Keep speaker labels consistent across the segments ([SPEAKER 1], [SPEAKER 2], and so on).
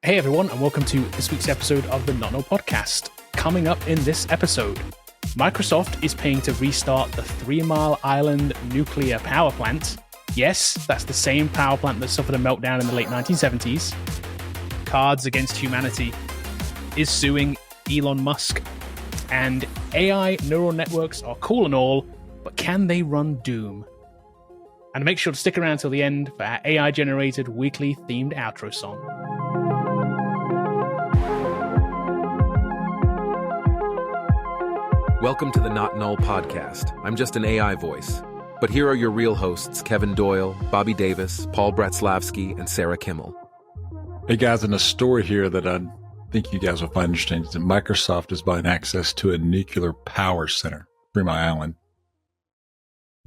[SPEAKER 1] Hey everyone, and welcome to this week's episode of the Null Podcast. Coming up in this episode, Microsoft is paying to restart the 3 Mile Island nuclear power plant. Yes, that's the same power plant that suffered a meltdown in the late 1970s. Cards Against Humanity is suing Elon Musk. And AI neural networks are cool and all, but can they run Doom? And make sure to stick around till the end for our AI-generated weekly themed outro song.
[SPEAKER 2] Welcome to the Not Null Podcast. I'm just an AI voice. But here are your real hosts, Kevin Doyle, Bobby Davis, Paul Bratzlavsky, and Sarah Kimmel.
[SPEAKER 3] Hey guys, and a story here that I think you guys will find interesting is that Microsoft is buying access to a nuclear power center, 3 Mile Island.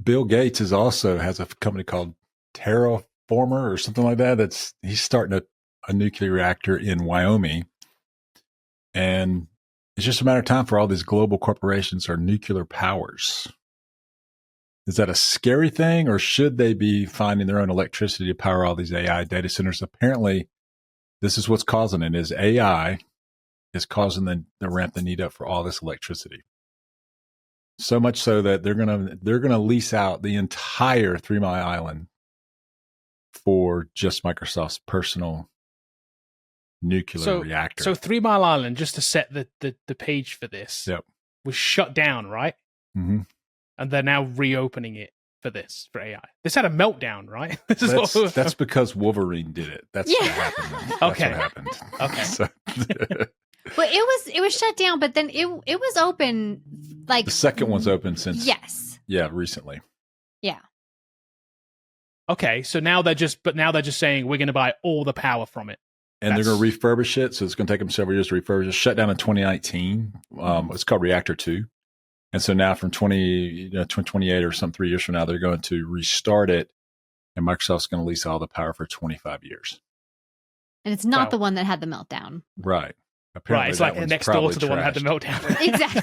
[SPEAKER 3] Bill Gates has a company called Terraformer or something like that. He's starting a nuclear reactor in Wyoming. And it's just a matter of time for all these global corporations or nuclear powers. Is that a scary thing, or should they be finding their own electricity to power all these AI data centers? Apparently, this is what's causing it, is AI is causing the ramp the need up for all this electricity. So much so that they're gonna lease out the entire 3 Mile Island for just Microsoft's personal nuclear reactor.
[SPEAKER 1] So 3 Mile Island, just to set the page for this, was shut down, right?
[SPEAKER 3] Mm-hmm.
[SPEAKER 1] And they're now reopening it for AI. This had a meltdown, right?
[SPEAKER 3] That's because Wolverine did it. That's what happened. That's what happened.
[SPEAKER 1] Okay.
[SPEAKER 3] So,
[SPEAKER 4] well, it was shut down, but then it was open. Like
[SPEAKER 3] the second one's open since recently.
[SPEAKER 4] Yeah.
[SPEAKER 1] Okay, so now they're just saying we're going to buy all the power from it.
[SPEAKER 3] And they're going to refurbish it, so it's going to take them several years to refurbish it. Shut down in 2019. It's called Reactor 2. And so now from 2028 or some 3 years from now, they're going to restart it, and Microsoft's going to lease all the power for 25 years.
[SPEAKER 4] And it's not the one that had the meltdown.
[SPEAKER 3] Right. Apparently
[SPEAKER 1] it's like next door to the one that had the meltdown.
[SPEAKER 4] Exactly.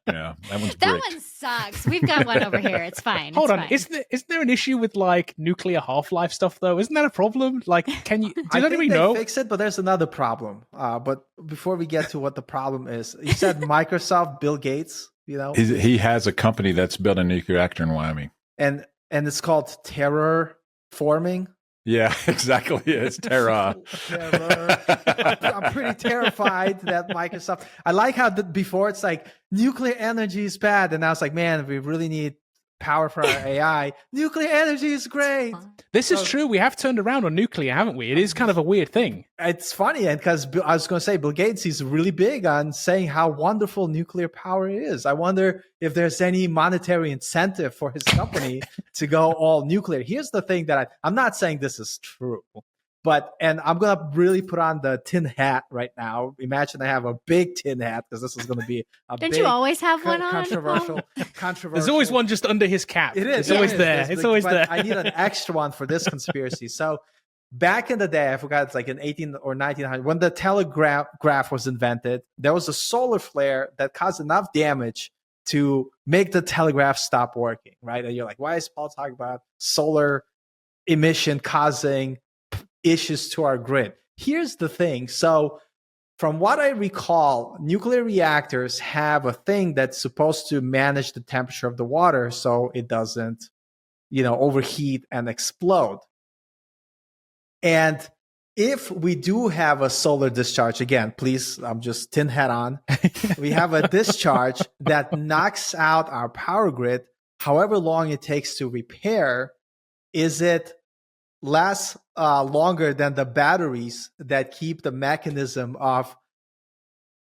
[SPEAKER 3] Yeah, that one's
[SPEAKER 4] that one sucks. We've got one over here. It's fine.
[SPEAKER 1] Hold on. Isn't there an issue with like nuclear half-life stuff though? Isn't that a problem? Like, can you? Does anybody know?
[SPEAKER 5] Fix it, but there's another problem. But before we get to what the problem is, you said Microsoft, Bill Gates. You know,
[SPEAKER 3] he has a company that's built a nuclear reactor in Wyoming,
[SPEAKER 5] and it's called Terraforming.
[SPEAKER 3] Yeah, exactly. It's Terra.
[SPEAKER 5] I'm pretty terrified that Microsoft. I like how before it's like nuclear energy is bad, and now it's like, man, we really need power for our AI. Nuclear energy is great.
[SPEAKER 1] This is true. We have turned around on nuclear, haven't we? It is kind of a weird thing.
[SPEAKER 5] It's funny, and because I was going to say Bill Gates, he's really big on saying how wonderful nuclear power is. I wonder if there's any monetary incentive for his company to go all nuclear. Here's the thing that I'm not saying this is true, and I'm going to really put on the tin hat right now. Imagine I have a big tin hat, because this is going to be
[SPEAKER 4] Don't you always have one on?
[SPEAKER 5] Controversial.
[SPEAKER 1] There's always one just under his cap.
[SPEAKER 5] It is.
[SPEAKER 1] It's always there. It's always there.
[SPEAKER 5] I need an extra one for this conspiracy. So back in the day, I forgot, it's like in 18 or 1900, when the telegraph was invented, there was a solar flare that caused enough damage to make the telegraph stop working, right? And you're like, why is Paul talking about solar emission causing issues to our grid? Here's the thing. So from what I recall, nuclear reactors have a thing that's supposed to manage the temperature of the water so it doesn't, overheat and explode. And if we do have a solar discharge, again, please, I'm just tin hat on. We have a discharge that knocks out our power grid, however long it takes to repair. Is it lasts longer than the batteries that keep the mechanism of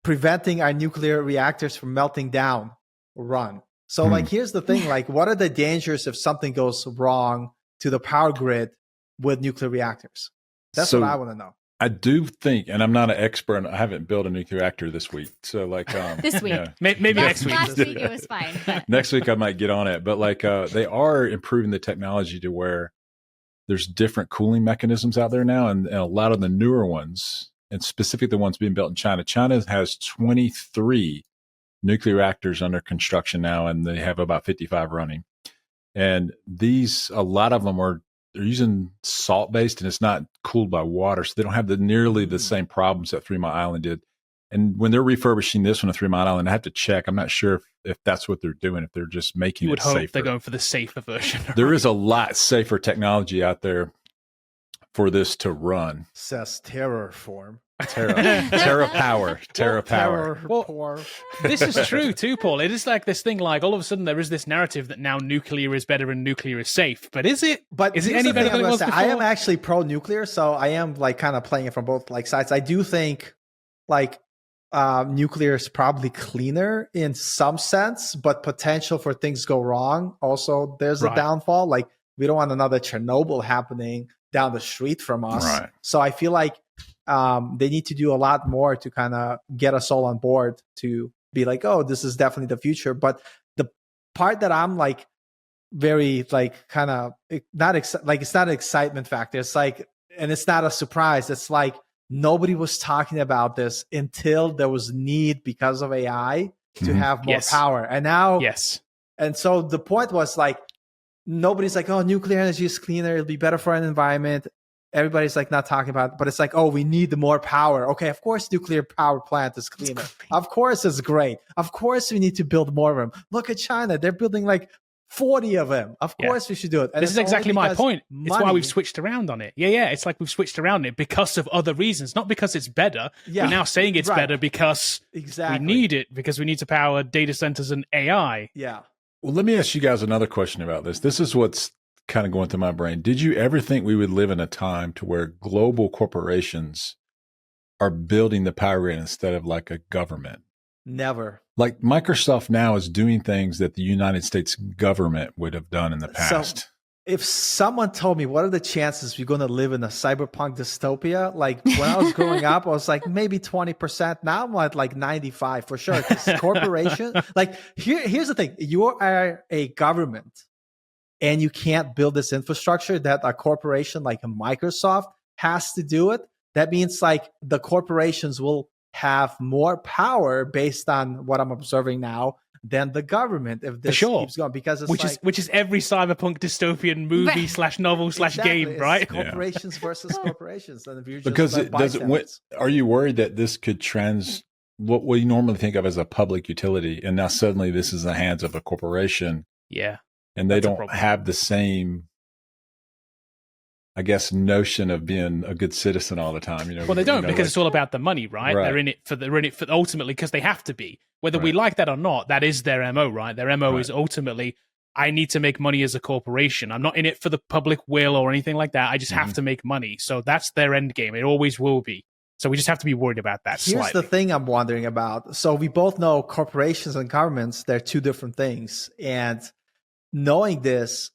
[SPEAKER 5] preventing our nuclear reactors from melting down run? So like, here's the thing, like, what are the dangers if something goes wrong to the power grid with nuclear reactors? That's what I want to know.
[SPEAKER 3] I do think, and I'm not an expert, and I haven't built a nuclear reactor this week. So like
[SPEAKER 4] this week,
[SPEAKER 1] maybe next week.
[SPEAKER 4] Last week it was fine. But.
[SPEAKER 3] Next week I might get on it, but like they are improving the technology to where there's different cooling mechanisms out there now, and a lot of the newer ones, and specifically the ones being built in China. China has 23 nuclear reactors under construction now, and they have about 55 running. And a lot of them are they're using salt based and it's not cooled by water, so they don't have nearly the same problems that 3 Mile Island did. And when they're refurbishing this one at 3 Mile Island, I have to check. I'm not sure if that's what they're doing, if they're just making
[SPEAKER 1] You would
[SPEAKER 3] it
[SPEAKER 1] hope
[SPEAKER 3] safer.
[SPEAKER 1] they're going for the safer version.
[SPEAKER 3] There is a lot safer technology out there for this to run.
[SPEAKER 5] Says Terraform.
[SPEAKER 3] Terra power.
[SPEAKER 5] Terraform.
[SPEAKER 1] This is true too, Paul. It is like this thing, like all of a sudden there is this narrative that now nuclear is better and nuclear is safe. But is it?
[SPEAKER 5] But
[SPEAKER 1] is it
[SPEAKER 5] here's
[SPEAKER 1] any
[SPEAKER 5] the
[SPEAKER 1] better
[SPEAKER 5] thing
[SPEAKER 1] than it
[SPEAKER 5] I'm
[SPEAKER 1] was
[SPEAKER 5] gonna say.
[SPEAKER 1] before?
[SPEAKER 5] I am actually pro-nuclear, so I am like kind of playing it from both like sides. I do think like nuclear is probably cleaner in some sense, but potential for things go wrong. Also, there's a downfall. Like we don't want another Chernobyl happening down the street from us.
[SPEAKER 3] Right.
[SPEAKER 5] So I feel like they need to do a lot more to kind of get us all on board to be like, oh, this is definitely the future. But the part that I'm like very like kind of not like it's not an excitement factor. It's like, and it's not a surprise. It's like nobody was talking about this until there was need because of AI to have more power. And now, and so the point was like, nobody's like, oh, nuclear energy is cleaner. It'll be better for an environment. Everybody's like not talking about it, but it's like, oh, we need the more power. Okay, of course, nuclear power plant is cleaner. Of course, it's great. Of course, we need to build more of them. Look at China; they're building like 40 of them. Of course, we should do it. And
[SPEAKER 1] this is exactly my point.
[SPEAKER 5] Money.
[SPEAKER 1] It's why we've switched around on it. Yeah. It's like we've switched around it because of other reasons, not because it's better. We're now saying it's better because we need it, because we need to power data centers and AI.
[SPEAKER 5] Yeah.
[SPEAKER 3] Well, let me ask you guys another question about this. This is what's kind of going through my brain. Did you ever think we would live in a time to where global corporations are building the power grid instead of like a government?
[SPEAKER 5] Never.
[SPEAKER 3] Like Microsoft now is doing things that the United States government would have done in the past.
[SPEAKER 5] So if someone told me what are the chances we're going to live in a cyberpunk dystopia, like when I was growing up, I was like maybe 20%. Now I'm at like 95 for sure. Corporation, like here's the thing: you are a government, and you can't build this infrastructure that a corporation like a Microsoft has to do it. That means like the corporations will have more power based on what I'm observing now than the government if this keeps going, because it's
[SPEAKER 1] which is every cyberpunk dystopian movie / novel / game, right?
[SPEAKER 5] Corporations versus corporations. And if you're just
[SPEAKER 3] because it doesn't. Are you worried that this could what we normally think of as a public utility, and now suddenly this is in the hands of a corporation?
[SPEAKER 1] Yeah,
[SPEAKER 3] and they don't have the same, I guess, notion of being a good citizen all the time. You know,
[SPEAKER 1] well, they don't, because it's all about the money, right? They're in it for ultimately because they have to be, whether we like that or not. That is their MO, right? Their MO is ultimately, I need to make money as a corporation. I'm not in it for the public will or anything like that. I just have to make money. So that's their end game. It always will be. So we just have to be worried about that.
[SPEAKER 5] Here's the thing I'm wondering about. So we both know corporations and governments, they're two different things. And knowing this,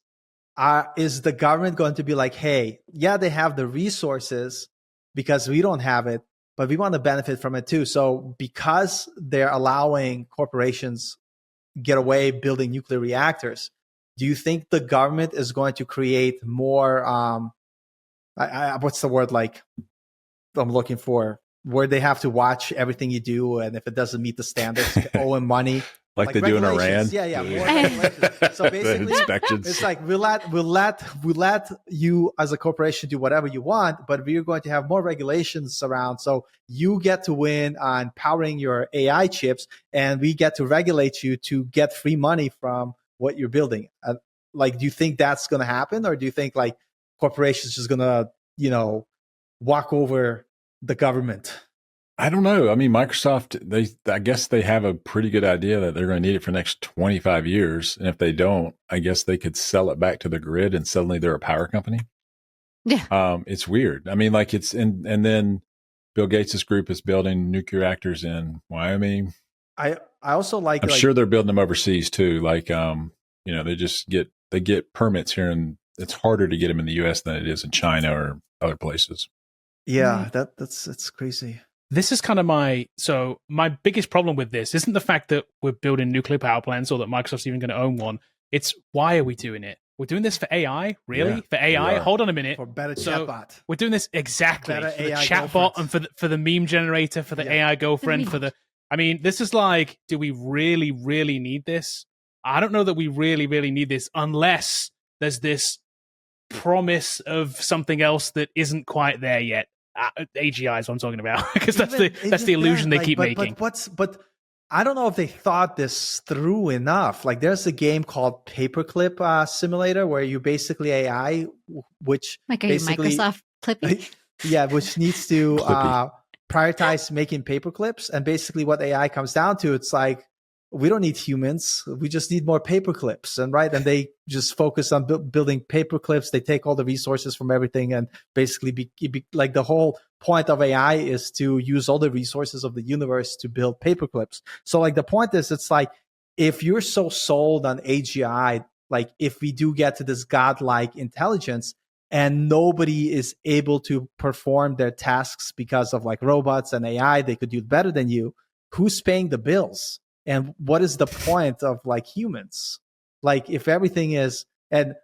[SPEAKER 5] is the government going to be like, hey, yeah, they have the resources because we don't have it, but we want to benefit from it too. So because they're allowing corporations get away building nuclear reactors, do you think the government is going to create more, what's the word like I'm looking for, where they have to watch everything you do, and if it doesn't meet the standards, owe them money?
[SPEAKER 3] Like they do in Iran.
[SPEAKER 5] Yeah. More regulations. So basically, it's like we'll let you as a corporation do whatever you want, but we're going to have more regulations around. So you get to win on powering your AI chips, and we get to regulate you to get free money from what you're building. Like, do you think that's going to happen, or do you think like corporations just going to, walk over the government?
[SPEAKER 3] I don't know. I mean, Microsoft, I guess they have a pretty good idea that they're going to need it for the next 25 years. And if they don't, I guess they could sell it back to the grid and suddenly they're a power company.
[SPEAKER 4] Yeah.
[SPEAKER 3] It's weird. I mean, like and then Bill Gates' group is building nuclear reactors in Wyoming.
[SPEAKER 5] I also like,
[SPEAKER 3] I'm sure they're building them overseas too. Like, they get permits here, and it's harder to get them in the US than it is in China or other places.
[SPEAKER 5] Yeah, that's crazy.
[SPEAKER 1] This is kind of my biggest problem with this isn't the fact that we're building nuclear power plants or that Microsoft's even going to own one. It's why are we doing it? We're doing this for AI, really?
[SPEAKER 3] Yeah,
[SPEAKER 1] for AI? Hold on a minute.
[SPEAKER 5] For better chatbot.
[SPEAKER 1] We're doing this exactly
[SPEAKER 5] Better
[SPEAKER 1] for the
[SPEAKER 5] AI
[SPEAKER 1] chatbot
[SPEAKER 5] girlfriends.
[SPEAKER 1] and for the meme generator, for the AI girlfriend, I mean, this is like, do we really, really need this? I don't know that we really, really need this unless there's this promise of something else that isn't quite there yet. AGI is what I'm talking about, because that's the illusion they keep making.
[SPEAKER 5] But I don't know if they thought this through enough. Like, there's a game called Paperclip Simulator where you basically AI, which
[SPEAKER 4] Like, are you Microsoft Clippy?
[SPEAKER 5] yeah, which needs to prioritize making paperclips. And basically what AI comes down to, it's like, we don't need humans. We just need more paperclips. And they just focus on building paperclips. They take all the resources from everything, and basically like the whole point of AI is to use all the resources of the universe to build paperclips. So like the point is, it's like, if you're so sold on AGI, like if we do get to this godlike intelligence and nobody is able to perform their tasks because of like robots and AI, they could do it better than you, who's paying the bills? And what is the point of like humans? Like, if everything is, and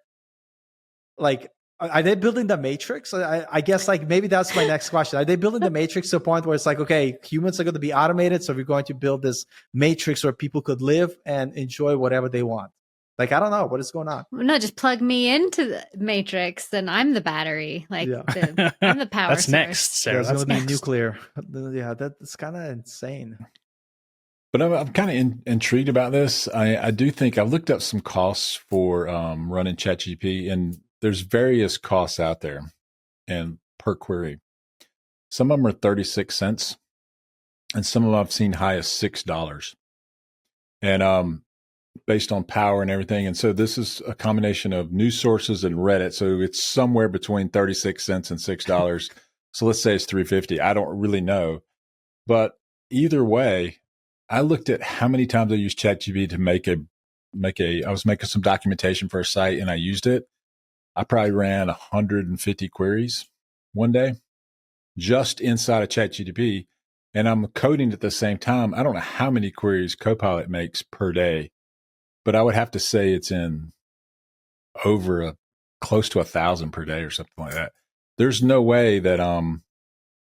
[SPEAKER 5] like, are they building the Matrix? I guess like maybe that's my next question. Are they building the Matrix to a point where it's like, okay, humans are going to be automated, so we're going to build this Matrix where people could live and enjoy whatever they want? Like, I don't know what is going on.
[SPEAKER 4] No, just plug me into the Matrix, and I'm the battery. Like, I'm the power
[SPEAKER 1] That's
[SPEAKER 4] source.
[SPEAKER 1] next, Sarah.
[SPEAKER 5] There's
[SPEAKER 1] That's
[SPEAKER 5] going to be
[SPEAKER 1] next.
[SPEAKER 5] nuclear. Yeah, that's kind of insane.
[SPEAKER 3] But I'm kind of intrigued about this. I do think I've looked up some costs for running ChatGPT, and there's various costs out there and per query. Some of them are 36 cents, and some of them I've seen high as $6. And based on power and everything. And so this is a combination of news sources and Reddit. So it's somewhere between 36 cents and $6. So let's say it's $3.50. I don't really know. But either way, I looked at how many times I used ChatGPT to I was making some documentation for a site, and I used it. I probably ran 150 queries one day just inside of ChatGPT, and I'm coding at the same time. I don't know how many queries Copilot makes per day, but I would have to say it's in over close to 1,000 per day or something like that. There's no way that I'm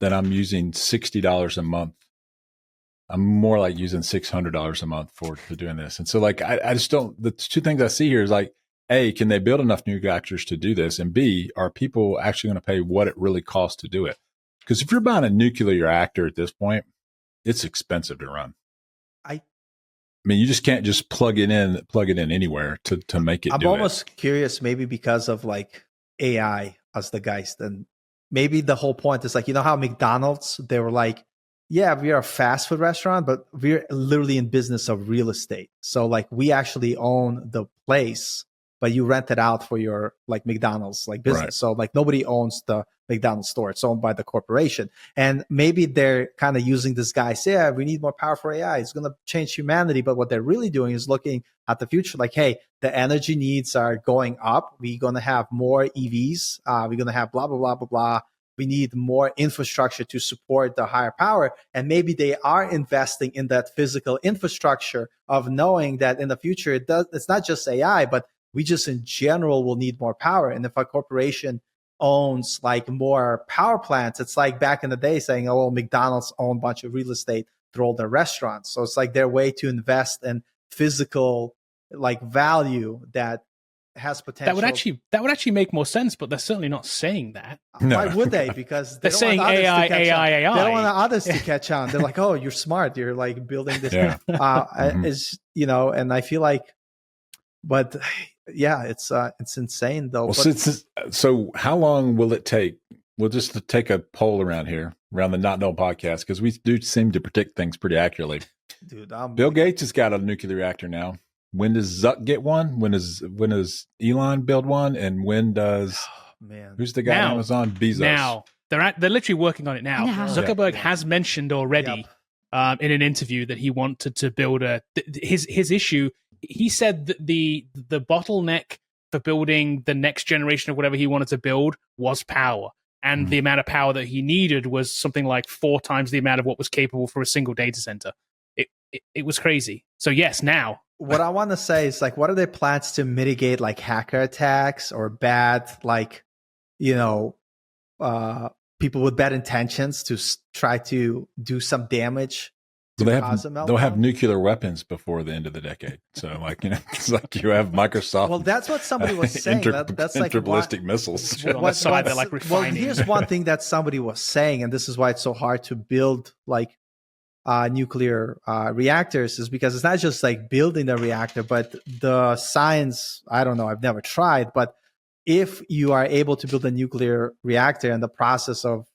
[SPEAKER 3] using $60 a month. I'm more like using $600 a month for doing this. And so like, I just don't, the two things I see here is like, A, can they build enough new reactors to do this? And B, are people actually going to pay what it really costs to do it? Because if you're buying a nuclear reactor at this point, it's expensive to run. I mean, you just can't just plug it in anywhere to make it
[SPEAKER 5] I'm almost curious, maybe because of like AI as the guys, then maybe the whole point is like, you know how McDonald's, they were like, yeah, we are a fast food restaurant, but we're literally in business of real estate. So like we actually own the place, but you rent it out for your like McDonald's like business. Right. So like nobody owns the McDonald's store. It's owned by the corporation. And maybe they're kind of using this guy, say, yeah, we need more power for AI. It's going to change humanity. But what they're really doing is looking at the future like, hey, the energy needs are going up. We're going to have more EVs. We're going to have blah, blah, blah, blah, blah. We need more infrastructure to support the higher power. And maybe they are investing in that physical infrastructure of knowing that in the future, it's not just AI, but we just in general will need more power. And if a corporation owns like more power plants, it's like back in the day saying, oh, well, McDonald's own a bunch of real estate through all their restaurants. So it's like their way to invest in physical like value that has potential.
[SPEAKER 1] That would actually make more sense, but they're certainly not saying that.
[SPEAKER 5] No. Why would they? Because
[SPEAKER 1] they're saying AI.
[SPEAKER 5] They don't want others to catch on. They're like, oh, you're smart. You're like building this. Yeah. Is and I feel like, but yeah, it's insane though.
[SPEAKER 3] Well, so how long will it take? We'll just take a poll around here, around the Not Null podcast, because we do seem to predict things pretty accurately. Dude, Bill Gates has got a nuclear reactor now. When does Zuck get one? When does Elon build one? And when does who's the guy at Amazon? Bezos.
[SPEAKER 1] Now they're literally working on it now. Zuckerberg has mentioned already in an interview that he wanted to build his issue. He said that the bottleneck for building the next generation of whatever he wanted to build was power, and the amount of power that he needed was something like 4 times the amount of what was capable for a single data center. It was crazy. So yes, now.
[SPEAKER 5] What I want to say is like, what are their plans to mitigate like hacker attacks or bad, like, people with bad intentions to try to do some damage
[SPEAKER 3] They'll have nuclear weapons before the end of the decade. So, like, it's like you have Microsoft.
[SPEAKER 5] Well, that's what somebody was saying. That's like
[SPEAKER 3] ballistic missiles.
[SPEAKER 1] On the side, they're like refining.
[SPEAKER 5] Well, here's one thing that somebody was saying, and this is why it's so hard to build like nuclear reactors, is because it's not just like building the reactor, but the science. I don't know. I've never tried, but if you are able to build a nuclear reactor and the process of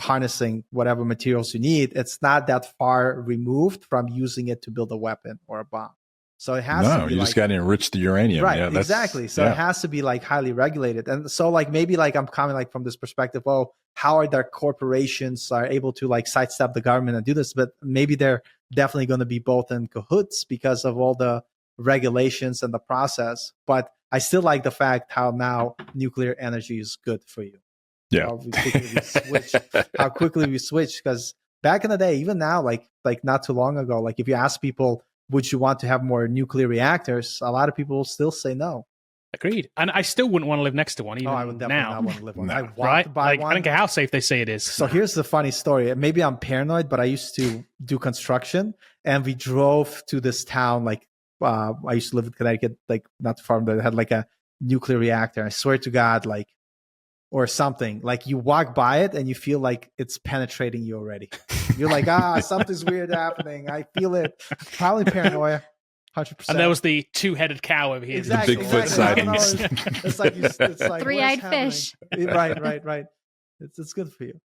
[SPEAKER 5] harnessing whatever materials you need, it's not that far removed from using it to build a weapon or a bomb. So it has to be
[SPEAKER 3] you just got to enrich the uranium.
[SPEAKER 5] Right,
[SPEAKER 3] yeah,
[SPEAKER 5] exactly. So it has to be like highly regulated. And so like maybe like I'm coming like from this perspective, oh, how are their corporations are able to like sidestep the government and do this? But maybe they're definitely going to be both in cahoots because of all the regulations and the process. But I still like the fact how now nuclear energy is good for you.
[SPEAKER 3] Yeah.
[SPEAKER 5] How quickly we switch. Because back in the day, even now, like not too long ago, like if you ask people, would you want to have more nuclear reactors? A lot of people will still say no.
[SPEAKER 1] Agreed. And I still wouldn't want to live next to one even
[SPEAKER 5] I would definitely not want to live one. I want
[SPEAKER 1] right?
[SPEAKER 5] to buy one.
[SPEAKER 1] I don't care how safe they say it is.
[SPEAKER 5] So here's the funny story. Maybe I'm paranoid, but I used to do construction, and we drove to this town. Like I used to live in Connecticut, like not too far from there. It had like a nuclear reactor. I swear to God, like, or something. Like you walk by it and you feel like it's penetrating you already. You're like, something's weird happening. I feel it. Probably paranoia. 100%.
[SPEAKER 1] And there was the two-headed cow over here.
[SPEAKER 5] Exactly,
[SPEAKER 3] the Bigfoot sightings.
[SPEAKER 5] It's like
[SPEAKER 4] three-eyed fish.
[SPEAKER 5] Right. It's good for you.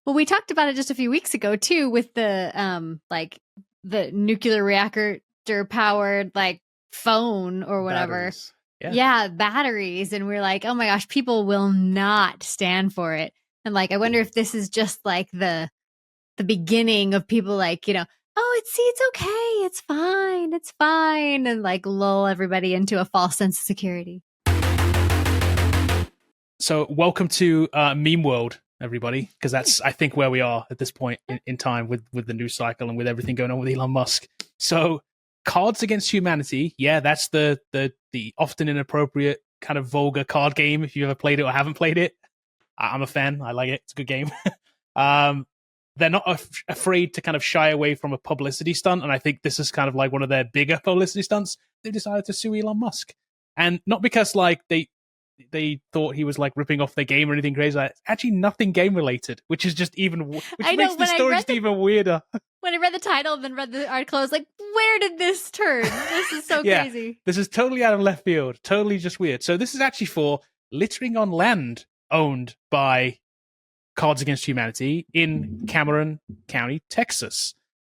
[SPEAKER 4] Well, we talked about it just a few weeks ago too, with the like the nuclear reactor powered like phone or whatever.
[SPEAKER 5] Batteries.
[SPEAKER 4] Yeah, batteries. And we're like, oh my gosh, people will not stand for it. And like, I wonder if this is just like the beginning of people like, oh, it's okay. It's fine. And like lull everybody into a false sense of security.
[SPEAKER 1] So welcome to meme world, everybody, because that's, I think, where we are at this point in time with the news cycle and with everything going on with Elon Musk. So Cards Against Humanity, yeah, that's the often inappropriate kind of vulgar card game. If you ever played it or haven't played it, I'm a fan. I like it. It's a good game. They're not afraid to kind of shy away from a publicity stunt, and I think this is kind of like one of their bigger publicity stunts. They've decided to sue Elon Musk, and not because like they thought he was like ripping off their game or anything crazy. It's actually nothing game related, which is just even makes the story just even weirder.
[SPEAKER 4] When I read the title and then read the article, I was like, where did this turn? This is so crazy. This
[SPEAKER 1] is totally out of left field. Totally just weird. So this is actually for littering on land owned by Cards Against Humanity in Cameron County, Texas.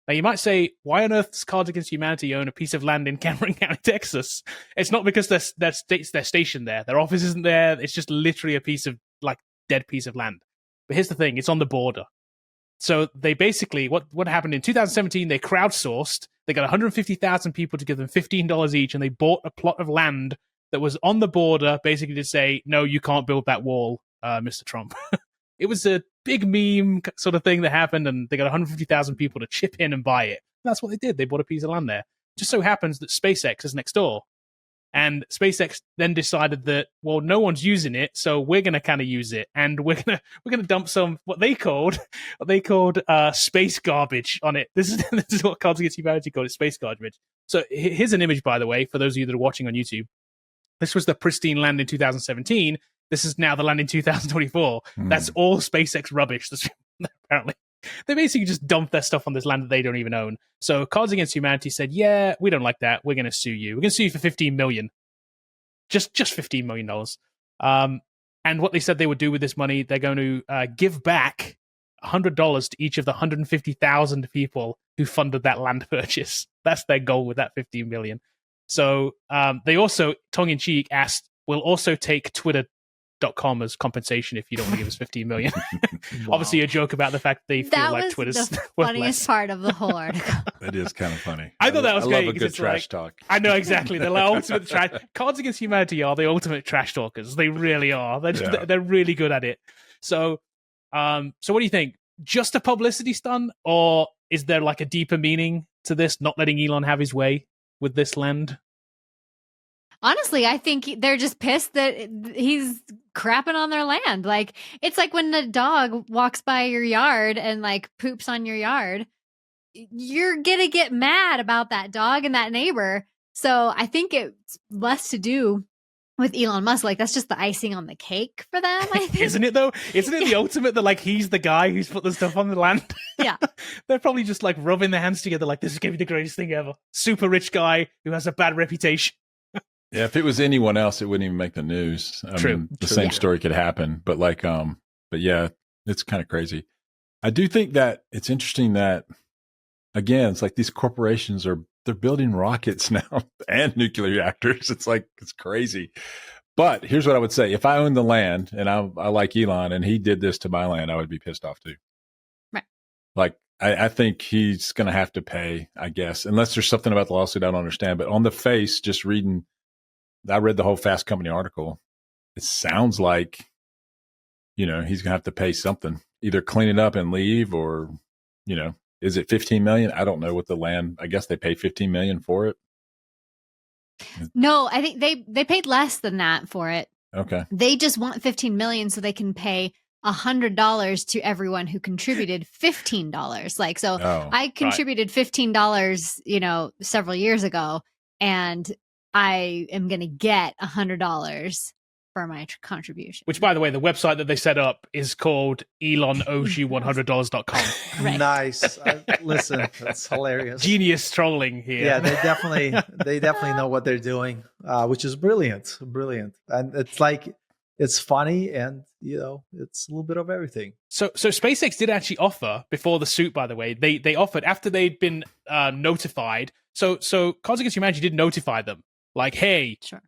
[SPEAKER 1] Now, you might say, why on earth does Cards Against Humanity own a piece of land in Cameron County, Texas? It's not because they're stationed there. Their office isn't there. It's just literally a piece of, like, dead piece of land. But here's the thing. It's on the border. So they basically, what happened in 2017, they crowdsourced. They got 150,000 people to give them $15 each, and they bought a plot of land that was on the border, basically to say, no, you can't build that wall, Mr. Trump. It was a big meme sort of thing that happened, and they got 150,000 people to chip in and buy it. And that's what they did. They bought a piece of land there. Just so happens that SpaceX is next door. And SpaceX then decided that, well, no one's using it, so we're going to kind of use it. And we're gonna dump some, what they called space garbage on it. This is what Cards Against Humanity called it, space garbage. So here's an image, by the way, for those of you that are watching on YouTube. This was the pristine land in 2017. This is now the land in 2024. That's all SpaceX rubbish. Apparently, they basically just dump their stuff on this land that they don't even own. So Cards Against Humanity said, yeah, we don't like that. We're going to sue you. We're going to sue you for $15 million. Just $15 million. And what they said they would do with this money, they're going to give back $100 to each of the 150,000 people who funded that land purchase. That's their goal with that $15 million. So they also, tongue-in-cheek, asked, we'll also take Twitter.com as compensation if you don't want to give us $15 million. Wow. Obviously a joke about the fact they feel like Twitter's
[SPEAKER 4] the funniest part of the whole article.
[SPEAKER 3] That is kind of funny.
[SPEAKER 1] I thought that was great.
[SPEAKER 3] I love a good trash talk.
[SPEAKER 1] I know, exactly. They're like ultimate trash. Cards Against Humanity are the ultimate trash talkers. They really are. They're really good at it. So what do you think? Just a publicity stunt, or is there like a deeper meaning to this, not letting Elon have his way with this land?
[SPEAKER 4] Honestly, I think they're just pissed that he's crapping on their land. Like, it's like when a dog walks by your yard and like poops on your yard. you're going to get mad about that dog and that neighbor. So I think it's less to do with Elon Musk. Like, that's just the icing on the cake for them, I think.
[SPEAKER 1] Isn't it though? Isn't it the ultimate that like he's the guy who's put the stuff on the land?
[SPEAKER 4] Yeah.
[SPEAKER 1] They're probably just like rubbing their hands together like, this is going to be the greatest thing ever. Super rich guy who has a bad reputation.
[SPEAKER 3] Yeah, if it was anyone else, it wouldn't even make the news. I mean, the same story could happen. But like, but yeah, it's kind of crazy. I do think that it's interesting that, again, it's like these corporations they're building rockets now and nuclear reactors. It's like, it's crazy. But here's what I would say. If I owned the land and I like Elon and he did this to my land, I would be pissed off too.
[SPEAKER 4] Right.
[SPEAKER 3] Like, I think he's going to have to pay, I guess, unless there's something about the lawsuit I don't understand. But on the face, just reading, I read the whole Fast Company article. It sounds like, he's going to have to pay something, either clean it up and leave or, is it 15 million? I don't know what the land, I guess they pay 15 million for it.
[SPEAKER 4] No, I think they paid less than that for it.
[SPEAKER 3] Okay.
[SPEAKER 4] They just want 15 million so they can pay $100 to everyone who contributed $15. Like, so I contributed $15, several years ago, and I am going to get $100 for my contribution.
[SPEAKER 1] Which, by the way, the website that they set up is called ElonOwesYou100.com.
[SPEAKER 4] Right.
[SPEAKER 5] Nice. Listen, that's hilarious.
[SPEAKER 1] Genius trolling here.
[SPEAKER 5] Yeah, they definitely know what they're doing, which is brilliant. And it's like, it's funny and, it's a little bit of everything.
[SPEAKER 1] So SpaceX did actually offer, before the suit, by the way, they offered after they'd been notified. So Cards Against Humanity did notify them. Like, hey,
[SPEAKER 4] Sure.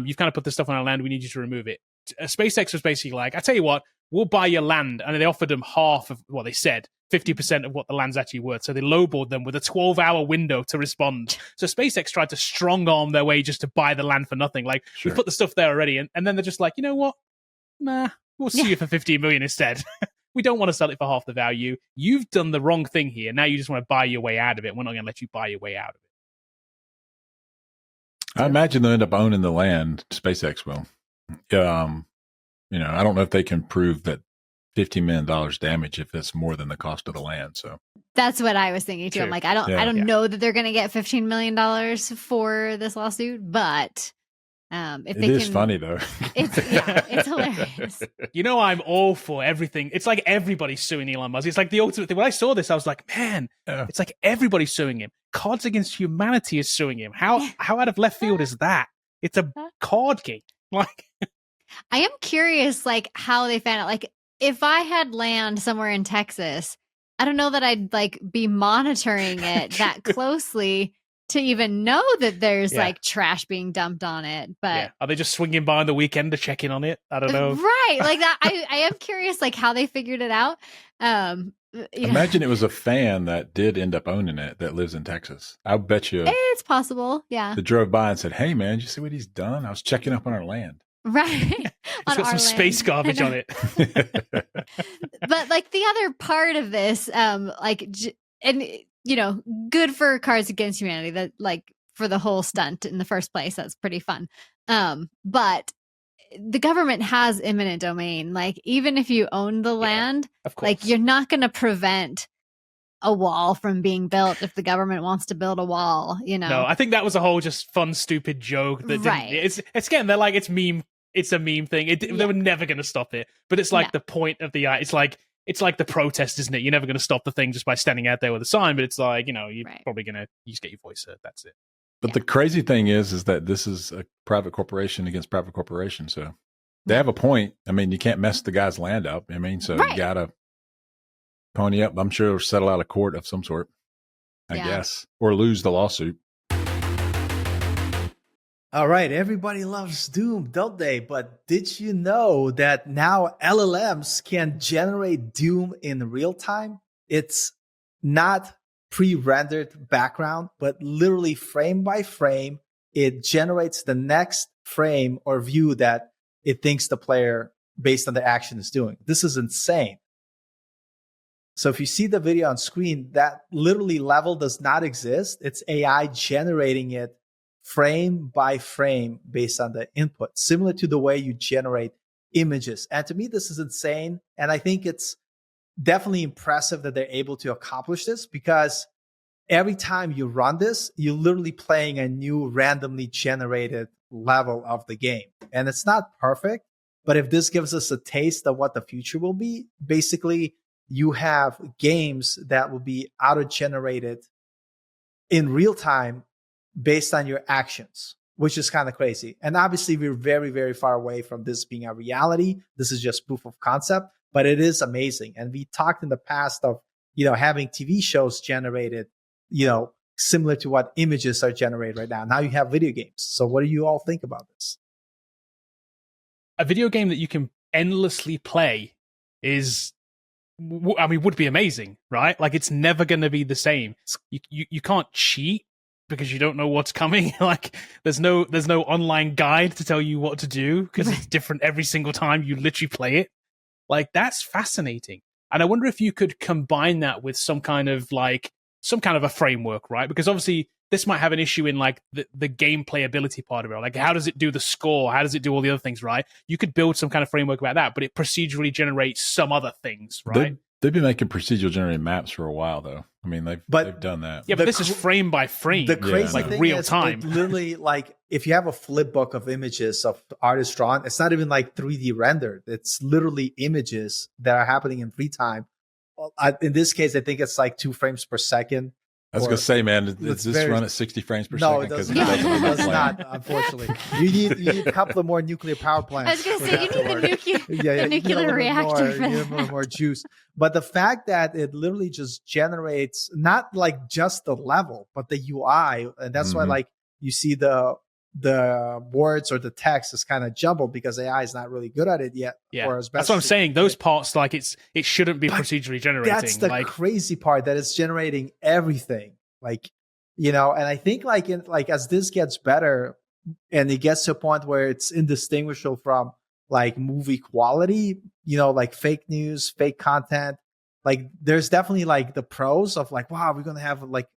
[SPEAKER 1] You've kind of put this stuff on our land. We need you to remove it. SpaceX was basically like, I tell you what, we'll buy your land. And they offered them half of what they said, 50% of what the land's actually worth. So they lowballed them with a 12-hour window to respond. So SpaceX tried to strong arm their way just to buy the land for nothing. Like, we put the stuff there already. And then they're just like, you know what? Nah, we'll sue you for 15 million instead. We don't want to sell it for half the value. You've done the wrong thing here. Now you just want to buy your way out of it. We're not going to let you buy your way out of it.
[SPEAKER 3] I imagine they'll end up owning the land. SpaceX will. I don't know if they can prove that $15 million damage if it's more than the cost of the land. So
[SPEAKER 4] that's what I was thinking too.
[SPEAKER 1] True.
[SPEAKER 4] I'm like, I don't know that they're going to get $15 million for this lawsuit, but if
[SPEAKER 3] it is funny though.
[SPEAKER 4] It's hilarious.
[SPEAKER 1] I'm all for everything. It's like everybody's suing Elon Musk. It's like the ultimate thing. When I saw this, I was like, man, it's like everybody's suing him. Cards Against Humanity is suing him. How out of left field is that? It's a card game. Like,
[SPEAKER 4] I am curious, like, how they found out. Like, if I had land somewhere in Texas, I don't know that I'd like be monitoring it that closely to even know that there's like trash being dumped on it. But
[SPEAKER 1] are they just swinging by on the weekend to check in on it? I don't know.
[SPEAKER 4] Right, like that. I am curious, like, how they figured it out.
[SPEAKER 3] Imagine it was a fan that did end up owning it that lives in Texas. I bet you
[SPEAKER 4] it's possible. Yeah.
[SPEAKER 3] That drove by and said, hey, man, did you see what he's done? I was checking up on our land.
[SPEAKER 4] Right.
[SPEAKER 1] It's got some space garbage on it.
[SPEAKER 4] But like the other part of this, good for Cards Against Humanity, that like for the whole stunt in the first place. That's pretty fun. But the government has eminent domain. Like, even if you own the land,
[SPEAKER 1] of course,
[SPEAKER 4] like, you're not going to prevent a wall from being built if the government wants to build a wall, No,
[SPEAKER 1] I think that was a whole just fun, stupid joke that it's again, they're like, it's a meme thing. They were never going to stop it. But it's like the point of the it's like the protest, isn't it? You're never going to stop the thing just by standing out there with a sign, but it's like, you're probably going to just get your voice heard. That's it.
[SPEAKER 3] But the crazy thing is that this is a private corporation against private corporation. So they have a point. I mean, you can't mess the guy's land up. I mean, so you got to pony up. I'm sure it'll settle out of court of some sort, I guess, or lose the lawsuit.
[SPEAKER 5] All right. Everybody loves Doom, don't they? But did you know that now LLMs can generate Doom in real time? It's not pre-rendered background, but literally frame by frame, it generates the next frame or view that it thinks the player, based on the action, is doing. This is insane. So if you see the video on screen, that literally level does not exist. It's AI generating it frame by frame based on the input, similar to the way you generate images. And to me, this is insane. And I think it's definitely impressive that they're able to accomplish this, because every time you run this, you're literally playing a new randomly generated level of the game. And it's not perfect, but if this gives us a taste of what the future will be, basically you have games that will be auto-generated in real time based on your actions, which is kind of crazy. And obviously we're very, very far away from this being a reality. This is just proof of concept, but it is amazing. And we talked in the past of, having TV shows generated, similar to what images are generated right now. Now you have video games. So what do you all think about this?
[SPEAKER 1] A video game that you can endlessly play would be amazing, right? Like, it's never going to be the same. You can't cheat because you don't know what's coming. Like, there's no online guide to tell you what to do because it's different every single time you literally play it. Like, that's fascinating. And I wonder if you could combine that with some kind of a framework, right? Because obviously this might have an issue in like the game playability part of it. Like, how does it do the score? How does it do all the other things, right? You could build some kind of framework about that, but it procedurally generates some other things, right?
[SPEAKER 3] They've been making procedural generated maps for a while, though. I mean, they've done that.
[SPEAKER 1] Yeah, but this is frame by frame.
[SPEAKER 5] The crazy thing
[SPEAKER 1] real
[SPEAKER 5] is,
[SPEAKER 1] time.
[SPEAKER 5] Literally, like, if you have a flip book of images of artists drawn, it's not even like 3D rendered. It's literally images that are happening in free time. In this case, I think it's like 2 frames per second.
[SPEAKER 3] I was going to say, man, does this run at 60 frames per second?
[SPEAKER 5] No, it doesn't. It does not, unfortunately. You need a couple of more nuclear power plants.
[SPEAKER 4] I was going to say, you need the nuclear reactor for
[SPEAKER 5] that. You need a little more juice. But the fact that it literally just generates not like just the level, but the UI, and that's why like you see the words or the text is kind of jumbled because AI is not really good at it yet.
[SPEAKER 1] Yeah, that's what I'm saying. Those parts, like, it shouldn't be procedurally generating.
[SPEAKER 5] That's the crazy part, that it's generating everything. Like, and I think as this gets better and it gets to a point where it's indistinguishable from like movie quality, like fake news, fake content, like there's definitely like the pros of like, wow, we're going to have like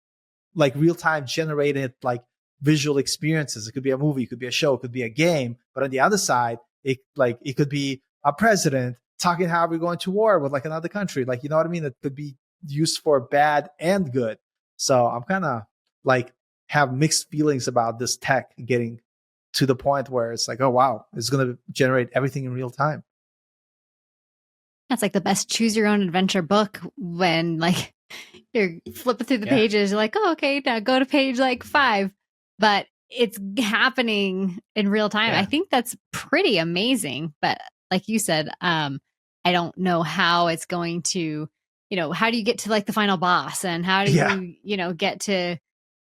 [SPEAKER 5] real time generated like visual experiences. It could be a movie, it could be a show, it could be a game. But on the other side, it could be a president talking how we're going to war with like another country. Like, you know what I mean? It could be used for bad and good. So I'm kind of like have mixed feelings about this tech getting to the point where it's like, oh wow, it's going to generate everything in real time.
[SPEAKER 4] That's like the best choose your own adventure book when like you're flipping through the pages. You're like, oh, okay, now go to page like 5. But it's happening in real time.
[SPEAKER 5] Yeah.
[SPEAKER 4] I think that's pretty amazing. But like you said, I don't know how it's going to, how do you get to like the final boss, and how do you, get to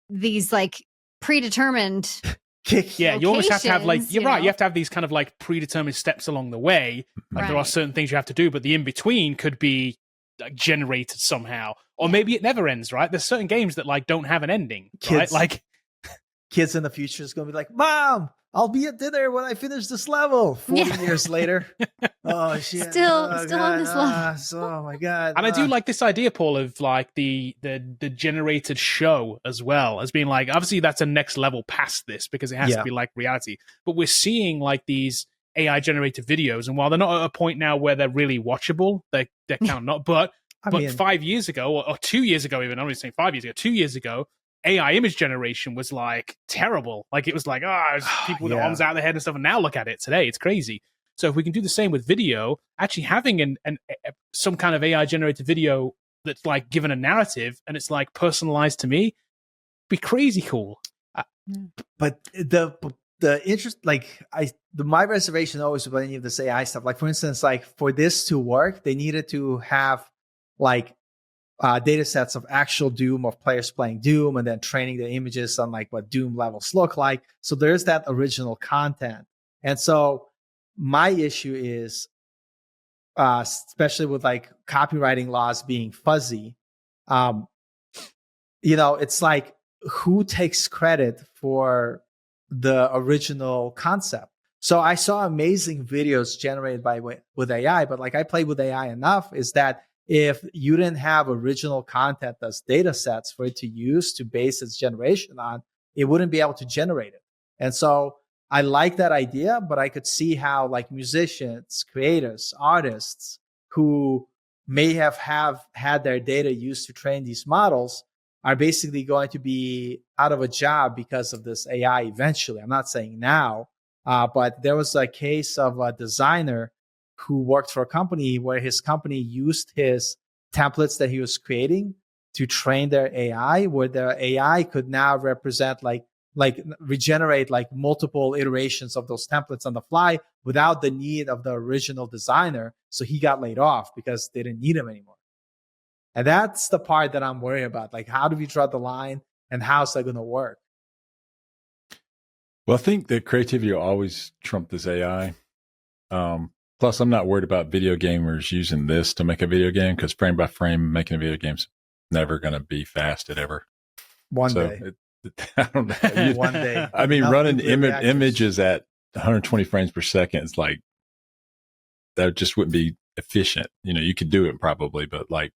[SPEAKER 4] these like predetermined
[SPEAKER 1] you always have to have like, you're right,
[SPEAKER 4] know?
[SPEAKER 1] you have to have these kind of like predetermined steps along the way. Like there are certain things you have to do, but the in-between could be like generated somehow. Or maybe it never ends, right? There's certain games that like don't have an ending, right? Like
[SPEAKER 5] kids in the future is going to be like, Mom, I'll be at dinner when I finish this level 40 years later. Oh shit.
[SPEAKER 4] Still on this level.
[SPEAKER 5] Oh my God.
[SPEAKER 1] And I do like this idea, Paul, of like the generated show as well, as being like, obviously that's a next level past this because it has to be like reality. But we're seeing like these AI generated videos, and while they're not at a point now where they're really watchable, they're kind of not. But 5 years ago or 2 years ago, even I'm not saying 5 years ago, 2 years ago, AI image generation was like terrible. Like it was like, people with their arms out of their head and stuff. And now look at it today. It's crazy. So if we can do the same with video, actually having some kind of AI generated video that's like given a narrative and it's like personalized to me, be crazy cool.
[SPEAKER 5] But the interest, like my reservation always with any of this AI stuff, like for instance, like for this to work, they needed to have like data sets of actual Doom, of players playing Doom, and then training the images on like what Doom levels look like. So there's that original content. And so my issue is, especially with like copywriting laws being fuzzy, it's like, who takes credit for the original concept? So I saw amazing videos generated with AI, but like I played with AI enough is that if you didn't have original content as data sets for it to use to base its generation on, it wouldn't be able to generate it. And so I like that idea, but I could see how like musicians, creators, artists who may have had their data used to train these models, are basically going to be out of a job because of this AI eventually. I'm not saying now, but there was a case of a designer who worked for a company where his company used his templates that he was creating to train their AI, where their AI could now represent like regenerate like multiple iterations of those templates on the fly without the need of the original designer. So he got laid off because they didn't need him anymore. And that's the part that I'm worried about. Like, how do we draw the line and how's that going to work?
[SPEAKER 3] Well, I think that creativity will always trump this AI. Plus, I'm not worried about video gamers using this to make a video game, because frame by frame making a video game's never going to be fast at ever.
[SPEAKER 5] One day.
[SPEAKER 3] I don't know.
[SPEAKER 5] One day.
[SPEAKER 3] I mean, running images at 120 frames per second is like, that just wouldn't be efficient. You know, you could do it probably, but like,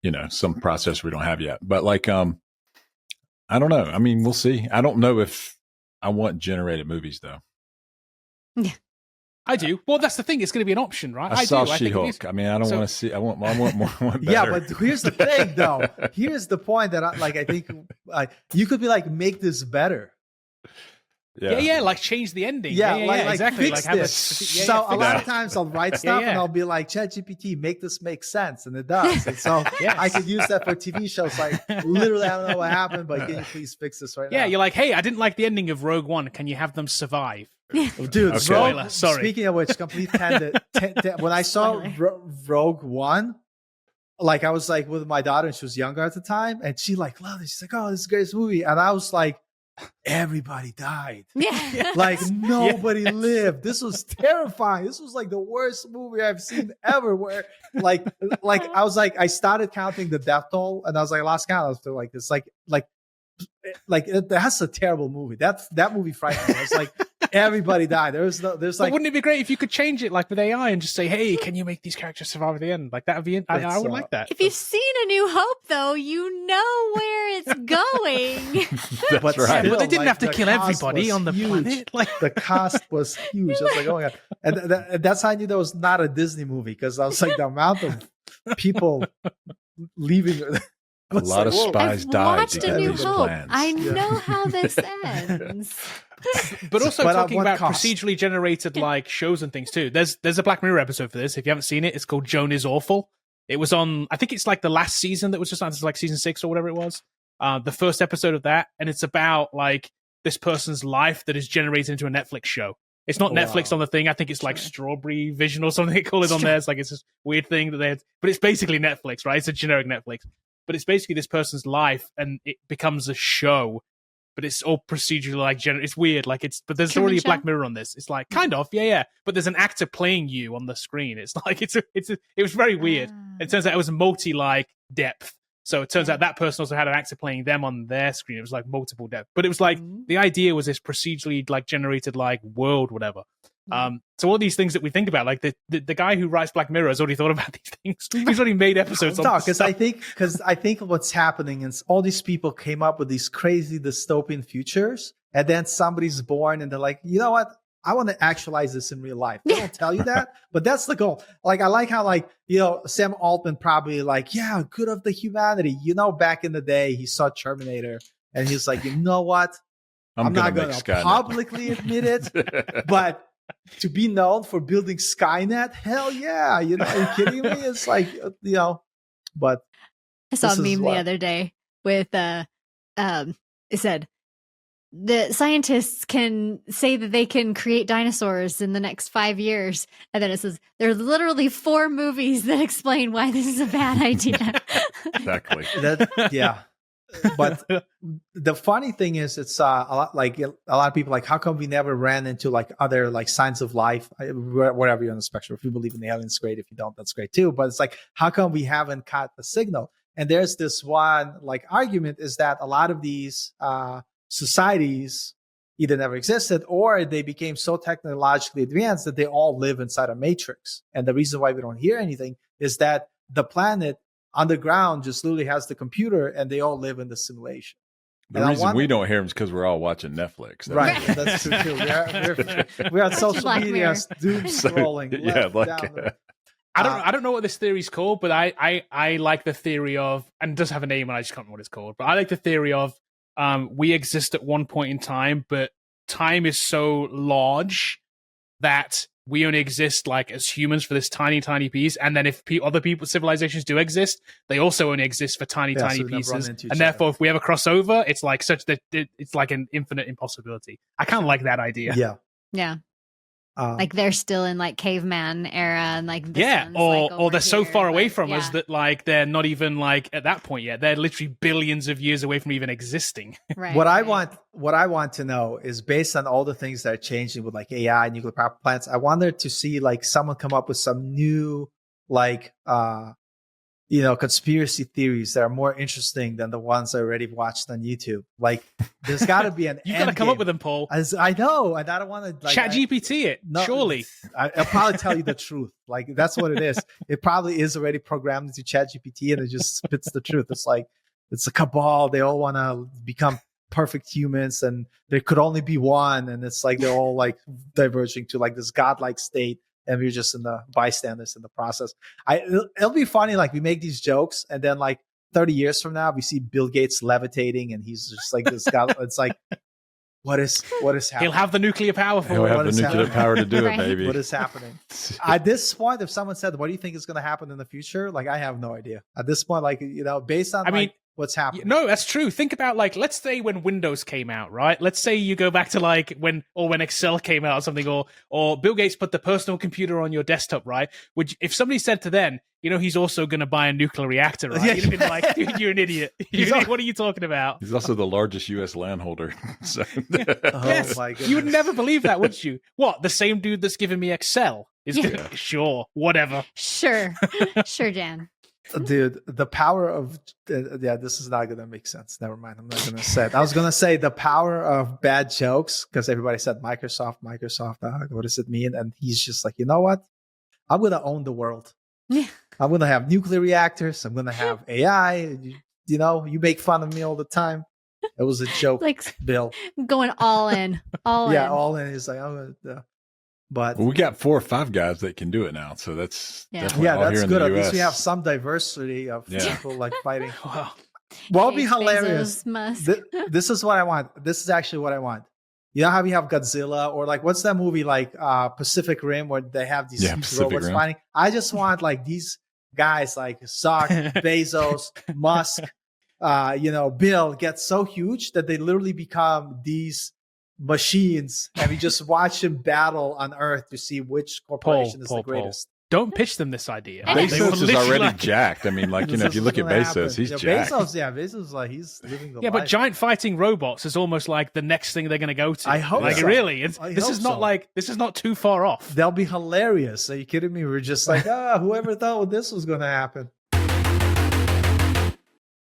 [SPEAKER 3] you know, some processor we don't have yet. But like, I don't know. I mean, we'll see. I don't know if I want generated movies though.
[SPEAKER 4] Yeah.
[SPEAKER 1] I do. Well, that's the thing. It's going to be an option, right?
[SPEAKER 3] I saw
[SPEAKER 1] do.
[SPEAKER 3] She-Hulk. I mean, I don't want to see. I want more. I want better.
[SPEAKER 5] Yeah, but here's the thing, though. Here's the point that I think you could be like, make this better.
[SPEAKER 1] Yeah, like change the ending.
[SPEAKER 5] Yeah,
[SPEAKER 1] exactly.
[SPEAKER 5] Fix
[SPEAKER 1] like
[SPEAKER 5] this. So a lot of times I'll write stuff and I'll be like, ChatGPT, make this make sense, and it does. And so I could use that for TV shows. Like, literally, I don't know what happened, but can you please fix this right now?
[SPEAKER 1] Yeah, you're like, hey, I didn't like the ending of Rogue One. Can you have them survive?
[SPEAKER 5] Dude,
[SPEAKER 1] spoiler. Sorry.
[SPEAKER 5] Speaking of which, complete tangent. When I saw Rogue One, like I was like with my daughter, and she was younger at the time, and she like loved it. She's like, "Oh, this is the greatest movie," and I was like, everybody died.
[SPEAKER 4] Yeah.
[SPEAKER 5] Like nobody lived. This was terrifying. This was like the worst movie I've seen ever. Where like I was like, I started counting the death toll, and I was like, I lost count. I was still like, it's that's a terrible movie. That movie frightened me. I was like, everybody died. There's like.
[SPEAKER 1] But wouldn't it be great if you could change it like with AI and just say, hey, can you make these characters survive at the end? Like that would be. I would like that.
[SPEAKER 4] If you've seen A New Hope, though, you know where it's going.
[SPEAKER 3] That's
[SPEAKER 5] but
[SPEAKER 3] right.
[SPEAKER 5] still,
[SPEAKER 1] But they didn't have to
[SPEAKER 5] the
[SPEAKER 1] kill
[SPEAKER 5] cost
[SPEAKER 1] everybody
[SPEAKER 5] was
[SPEAKER 1] on the
[SPEAKER 5] huge.
[SPEAKER 1] planet. Like
[SPEAKER 5] The cost was huge. I was like, oh my god, and that's how I knew that was not a Disney movie, because I was like, the amount of people leaving.
[SPEAKER 3] A lot of spies
[SPEAKER 4] I've
[SPEAKER 3] died
[SPEAKER 4] watched
[SPEAKER 3] to
[SPEAKER 4] A
[SPEAKER 3] get
[SPEAKER 4] New
[SPEAKER 3] these
[SPEAKER 4] Hope.
[SPEAKER 3] plans.
[SPEAKER 4] I know how this ends.
[SPEAKER 1] But also
[SPEAKER 5] But at
[SPEAKER 1] talking
[SPEAKER 5] what
[SPEAKER 1] about
[SPEAKER 5] cost?
[SPEAKER 1] procedurally generated like shows and things too. There's a Black Mirror episode for this. If you haven't seen it, it's called Joan is Awful. It was on, I think it's like the last season that was just on, it's like season 6 or whatever it was. The first episode of that, and it's about like this person's life that is generated into a Netflix show. It's not Netflix on the thing. I think it's like Strawberry Vision or something they call it on there. It's like it's this weird thing that they had, but it's basically Netflix, right? It's a generic Netflix. But it's basically this person's life, and it becomes a show. But it's all procedurally like it's weird. Like but there's
[SPEAKER 4] Truman
[SPEAKER 1] already a
[SPEAKER 4] Show?
[SPEAKER 1] Black Mirror on this. It's like kind of, yeah. But there's an actor playing you on the screen. It's like it was very weird. It turns out it was multi like depth. So it turns out that person also had an actor playing them on their screen. It was like multiple depth. But it was like the idea was this procedurally like generated like world, whatever. So all these things that we think about, like the guy who writes Black Mirror has already thought about these things. He's already made episodes on this
[SPEAKER 5] because
[SPEAKER 1] stuff.
[SPEAKER 5] I think what's happening is all these people came up with these crazy dystopian futures, and then somebody's born and they're like, you know what? I want to actualize this in real life. They don't tell you that, but that's the goal. Like, I like how, like, you know, Sam Altman probably like, yeah, good of the humanity. You know, back in the day, he saw Terminator and he's like, you know what? I'm not going to publicly admit it, but to be known for building Skynet, hell yeah. You know, are you kidding me? It's like, you know, but
[SPEAKER 4] I saw a
[SPEAKER 5] this is
[SPEAKER 4] meme
[SPEAKER 5] what-
[SPEAKER 4] the other day with it said the scientists can say that they can create dinosaurs in the next 5 years, and then it says there's literally 4 movies that explain why this is a bad idea.
[SPEAKER 3] Exactly.
[SPEAKER 5] yeah. But the funny thing is, it's a lot of people like, how come we never ran into like other like signs of life, wherever you're on the spectrum? If you believe in the aliens, great. If you don't, that's great too. But it's like, how come we haven't caught the signal? And there's this one like argument is that a lot of these societies either never existed or they became so technologically advanced that they all live inside a matrix. And the reason why we don't hear anything is that the planet underground just literally has the computer and they all live in the simulation.
[SPEAKER 3] The reason we don't hear them is because we're all watching Netflix.
[SPEAKER 5] Right. That's true too. We're on social
[SPEAKER 4] Black
[SPEAKER 5] media,
[SPEAKER 4] Mirror.
[SPEAKER 5] doom scrolling.
[SPEAKER 3] Yeah,
[SPEAKER 5] left,
[SPEAKER 3] like
[SPEAKER 5] down.
[SPEAKER 1] I don't know what this theory's called, but I like the theory of, and it does have a name and I just can't remember what it's called, but I like the theory of we exist at one point in time, but time is so large that we only exist like as humans for this tiny piece, and then if other people civilizations do exist, they also only exist for tiny
[SPEAKER 5] so we never
[SPEAKER 1] pieces,
[SPEAKER 5] run into each
[SPEAKER 1] and therefore
[SPEAKER 5] other.
[SPEAKER 1] if we ever cross over, it's like such that it's like an infinite impossibility. I kind of like that idea.
[SPEAKER 5] Yeah.
[SPEAKER 4] Yeah. Like they're still in like caveman era and like the
[SPEAKER 1] Yeah,
[SPEAKER 4] sun's,
[SPEAKER 1] or
[SPEAKER 4] like, over
[SPEAKER 1] they're so
[SPEAKER 4] here,
[SPEAKER 1] far away
[SPEAKER 4] like,
[SPEAKER 1] from us that like they're not even like at that point yet. They're literally billions of years away from even existing.
[SPEAKER 4] right,
[SPEAKER 5] What I
[SPEAKER 4] right.
[SPEAKER 5] want to know is, based on all the things that are changing with like AI, nuclear power plants, I wanted to see like someone come up with some new like conspiracy theories that are more interesting than the ones I already watched on YouTube. Like there's got to be an
[SPEAKER 1] You got to come up with them, Paul.
[SPEAKER 5] As I know, and I don't want to like
[SPEAKER 1] Chat GPT it.
[SPEAKER 5] No,
[SPEAKER 1] surely.
[SPEAKER 5] I'll probably tell you the truth. Like that's what it is. It probably is already programmed into ChatGPT, and it just spits the truth. It's like it's a cabal. They all want to become perfect humans, and there could only be one. And it's like they're all like diverging to like this godlike state, and we're just in the bystanders in the process. It'll be funny. Like we make these jokes, and then like 30 years from now, we see Bill Gates levitating, and he's just like this guy. It's like. What is happening?
[SPEAKER 1] He'll have the nuclear power for
[SPEAKER 3] He'll
[SPEAKER 1] it.
[SPEAKER 3] have the nuclear power to do it,
[SPEAKER 4] Right.
[SPEAKER 3] baby.
[SPEAKER 5] What is happening? At this point, if someone said, "What do you think is going to happen in the future?" Like, I have no idea. At this point, like based on what's happening.
[SPEAKER 1] No, that's true. Think about like, let's say when Windows came out, right? Let's say you go back to like when Excel came out or something, or Bill Gates put the personal computer on your desktop, right? Which if somebody said to them, he's also going to buy a nuclear reactor, right?
[SPEAKER 5] Yeah.
[SPEAKER 1] You'd have been like, dude, you're an idiot. What are you talking about?
[SPEAKER 3] He's also the largest U.S. landholder. So.
[SPEAKER 1] Yes,
[SPEAKER 5] my goodness.
[SPEAKER 1] you would never believe that, would you? What, the same dude that's giving me Excel is gonna, sure, whatever.
[SPEAKER 4] Sure, Jan.
[SPEAKER 5] Dude, the power of this is not gonna make sense. Never mind. I'm not gonna say it. I was gonna say the power of bad jokes, because everybody said Microsoft. What does it mean? And he's just like, you know what? I'm gonna own the world.
[SPEAKER 4] Yeah.
[SPEAKER 5] I'm gonna have nuclear reactors. I'm gonna have AI. You make fun of me all the time. It was a joke,
[SPEAKER 4] Like
[SPEAKER 5] Bill.
[SPEAKER 4] going all in, all
[SPEAKER 5] Yeah,
[SPEAKER 4] in.
[SPEAKER 5] all in. He's like, I'm gonna. But
[SPEAKER 3] Well, we got 4 or 5 guys that can do it now, so that's definitely all
[SPEAKER 5] that's
[SPEAKER 3] here in
[SPEAKER 5] good.
[SPEAKER 3] the
[SPEAKER 5] At
[SPEAKER 3] US.
[SPEAKER 5] least we have some diversity of
[SPEAKER 3] Yeah.
[SPEAKER 5] people like fighting.
[SPEAKER 1] Wow.
[SPEAKER 5] What would be
[SPEAKER 4] Jeff
[SPEAKER 5] hilarious?
[SPEAKER 4] Bezos, Musk.
[SPEAKER 5] This is what I want. This is actually what I want. You know how we have Godzilla, or like what's that movie like Pacific Rim, where they have these huge
[SPEAKER 3] Pacific
[SPEAKER 5] robots
[SPEAKER 3] Rim.
[SPEAKER 5] fighting? I just want like these guys like Zuck, Bezos, Musk, Bill get so huge that they literally become these machines, and we just watch them battle on Earth to see which corporation is the greatest.
[SPEAKER 1] Don't pitch them this idea.
[SPEAKER 4] Bezos
[SPEAKER 1] They will
[SPEAKER 3] Bezos is
[SPEAKER 1] literally,
[SPEAKER 3] already
[SPEAKER 1] like-
[SPEAKER 3] jacked. I mean, like, if you look at Bezos, he's jacked.
[SPEAKER 5] Bezos, like he's living the
[SPEAKER 1] Yeah,
[SPEAKER 5] life.
[SPEAKER 1] but giant fighting robots is almost like the next thing they're going to go to.
[SPEAKER 5] I hope
[SPEAKER 1] like
[SPEAKER 5] so.
[SPEAKER 1] really.
[SPEAKER 5] I
[SPEAKER 1] This
[SPEAKER 5] hope
[SPEAKER 1] is not
[SPEAKER 5] so.
[SPEAKER 1] like this is not too far off.
[SPEAKER 5] They'll be hilarious. Are you kidding me? We're just like, whoever thought this was going to happen.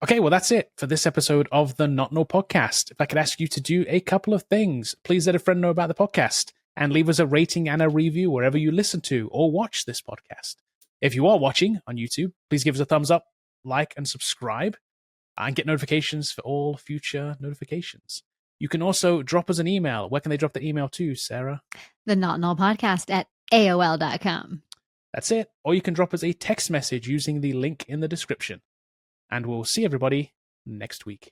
[SPEAKER 1] Okay, well, that's it for this episode of the Not Null Podcast. If I could ask you to do a couple of things, please let a friend know about the podcast and leave us a rating and a review wherever you listen to or watch this podcast. If you are watching on YouTube, please give us a thumbs up, like, and subscribe, and get notifications for all future notifications. You can also drop us an email. Where can they drop the email to, Sarah?
[SPEAKER 4] The Not Null Podcast at AOL.com.
[SPEAKER 1] That's it. Or you can drop us a text message using the link in the description. And we'll see everybody next week.